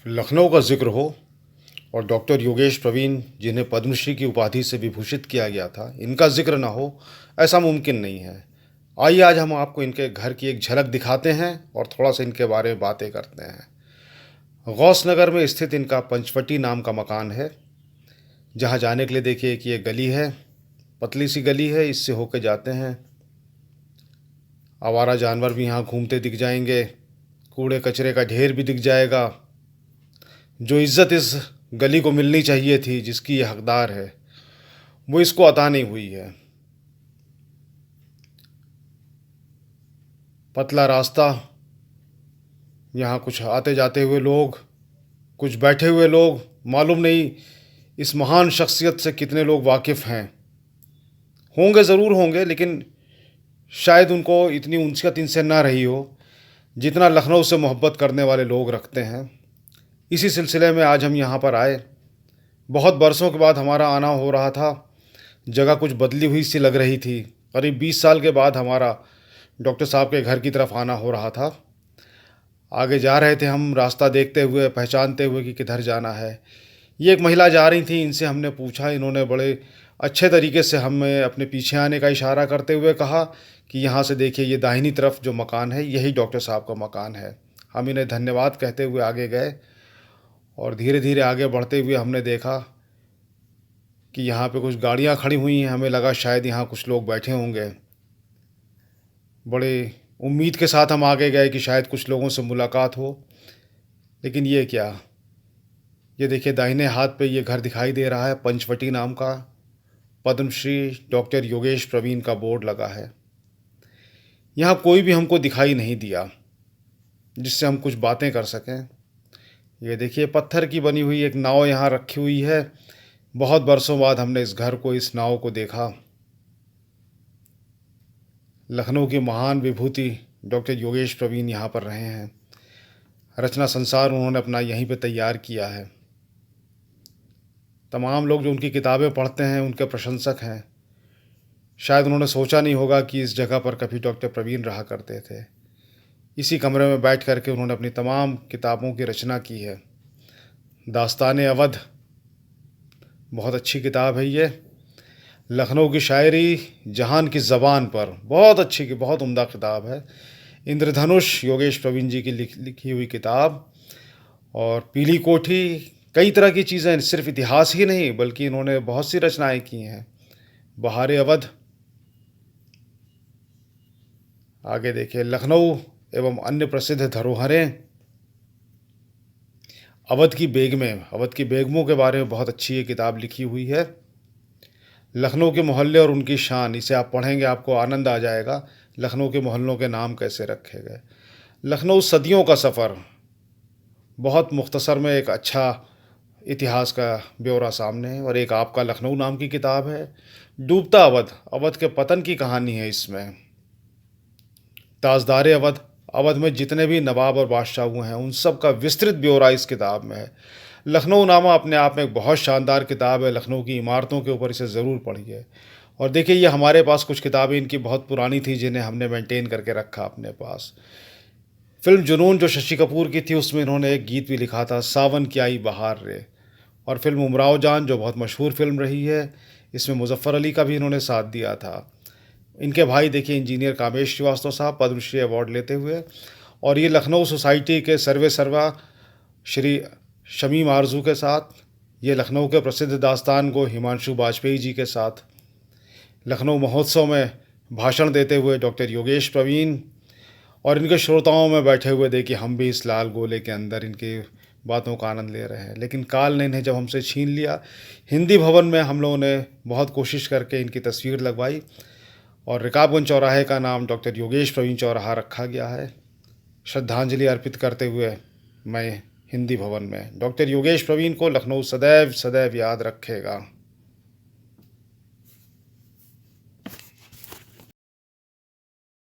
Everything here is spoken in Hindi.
लखनऊ का जिक्र हो और डॉक्टर योगेश प्रवीण जिन्हें पद्मश्री की उपाधि से विभूषित किया गया था, इनका जिक्र ना हो ऐसा मुमकिन नहीं है। आइए आज हम आपको इनके घर की एक झलक दिखाते हैं और थोड़ा सा इनके बारे में बातें करते हैं। गौस नगर में स्थित इनका पंचवटी नाम का मकान है, जहाँ जाने के लिए देखिए कि एक गली है, पतली सी गली है, इससे होकर जाते हैं। आवारा जानवर भी यहाँ घूमते दिख जाएंगे, कूड़े कचरे का ढेर भी दिख जाएगा। जो इज़्ज़त इस गली को मिलनी चाहिए थी, जिसकी ये हकदार है, वो इसको अता नहीं हुई है। पतला रास्ता, यहाँ कुछ आते जाते हुए लोग, कुछ बैठे हुए लोग, मालूम नहीं इस महान शख्सियत से कितने लोग वाकिफ़ हैं। होंगे ज़रूर होंगे, लेकिन शायद उनको इतनी उनसियत इनसे ना रही हो जितना लखनऊ से मोहब्बत करने वाले लोग रखते हैं। इसी सिलसिले में आज हम यहाँ पर आए। बहुत बरसों के बाद हमारा आना हो रहा था। जगह कुछ बदली हुई सी लग रही थी। करीब 20 साल के बाद हमारा डॉक्टर साहब के घर की तरफ आना हो रहा था। आगे जा रहे थे हम, रास्ता देखते हुए, पहचानते हुए कि किधर जाना है। ये एक महिला जा रही थी, इनसे हमने पूछा। इन्होंने बड़े अच्छे तरीके से हमें अपने पीछे आने का इशारा करते हुए कहा कि यहाँ से देखिए, ये दाहिनी तरफ जो मकान है, यही डॉक्टर साहब का मकान है। हम इन्हें धन्यवाद कहते हुए आगे गए और धीरे धीरे आगे बढ़ते हुए हमने देखा कि यहाँ पे कुछ गाड़ियाँ खड़ी हुई हैं। हमें लगा शायद यहाँ कुछ लोग बैठे होंगे। बड़े उम्मीद के साथ हम आगे गए कि शायद कुछ लोगों से मुलाकात हो, लेकिन ये क्या, ये देखिए दाहिने हाथ पे ये घर दिखाई दे रहा है। पंचवटी नाम का पद्मश्री डॉक्टर योगेश प्रवीण का बोर्ड लगा है। यहाँ कोई भी हमको दिखाई नहीं दिया जिससे हम कुछ बातें कर सकें। ये देखिए पत्थर की बनी हुई एक नाव यहाँ रखी हुई है। बहुत बरसों बाद हमने इस घर को, इस नाव को देखा। लखनऊ की महान विभूति डॉक्टर योगेश प्रवीण यहाँ पर रहे हैं। रचना संसार उन्होंने अपना यहीं पे तैयार किया है। तमाम लोग जो उनकी किताबें पढ़ते हैं उनके प्रशंसक हैं। शायद उन्होंने सोचा नहीं होगा कि इस जगह पर कभी डॉक्टर प्रवीण रहा करते थे। इसी कमरे में बैठ कर के उन्होंने अपनी तमाम किताबों की रचना की है। दास्तान अवध बहुत अच्छी किताब है ये। लखनऊ की शायरी जहान की ज़बान पर, बहुत अच्छी की बहुत उम्दा किताब है। इंद्रधनुष योगेश प्रवीण जी की लिखी हुई किताब। और पीली कोठी, कई तरह की चीज़ें, सिर्फ इतिहास ही नहीं बल्कि इन्होंने बहुत सी रचनाएं की हैं। बहार अवध। आगे देखिए लखनऊ एवं अन्य प्रसिद्ध धरोहरें। अवध की बेगमें, अवध की बेगमों के बारे में बहुत अच्छी ये किताब लिखी हुई है। लखनऊ के मोहल्ले और उनकी शान, इसे आप पढ़ेंगे आपको आनंद आ जाएगा। लखनऊ के मोहल्लों के नाम कैसे रखे गए। लखनऊ सदियों का सफ़र, बहुत मुख्तसर में एक अच्छा इतिहास का ब्यौरा सामने है। और एक आपका लखनऊ नाम की किताब है। डूबता अवध, अवध के पतन की कहानी है इसमें। ताजदार अवध, अवध में जितने भी नवाब और बादशाह हुए हैं उन सब का विस्तृत ब्यौरा इस किताब में है। लखनऊ नामा अपने आप में एक बहुत शानदार किताब है। लखनऊ की इमारतों के ऊपर इसे ज़रूर पढ़िए। और देखिए ये हमारे पास कुछ किताबें इनकी बहुत पुरानी थी जिन्हें हमने मेंटेन करके रखा अपने पास। फिल्म जुनून जो शशि कपूर की थी, उसमें इन्होंने एक गीत भी लिखा था, सावन की आई बहार रे। और फिल्म उमराव जान जो बहुत मशहूर फिल्म रही है, इसमें मुजफ्फ़र अली का भी इन्होंने साथ दिया था। इनके भाई देखिए इंजीनियर कामेश श्रीवास्तव साहब पद्मश्री अवार्ड लेते हुए। और ये लखनऊ सोसाइटी के सर्वे सर्वा श्री शमीम आरजू के साथ, ये लखनऊ के प्रसिद्ध दास्तान गो हिमांशु बाजपेयी जी के साथ, लखनऊ महोत्सव में भाषण देते हुए डॉक्टर योगेश प्रवीण, और इनके श्रोताओं में बैठे हुए देखिए हम भी इस लाल गोले के अंदर इनकी बातों का आनंद ले रहे हैं। लेकिन काल ने इन्हें जब हमसे छीन लिया, हिंदी भवन में हम लोगों ने बहुत कोशिश करके इनकी तस्वीर लगवाई और रकाबगंज चौराहे का नाम डॉक्टर योगेश प्रवीण चौराहा रखा गया है। श्रद्धांजलि अर्पित करते हुए मैं हिंदी भवन में डॉक्टर योगेश प्रवीण को लखनऊ सदैव सदैव याद रखेगा।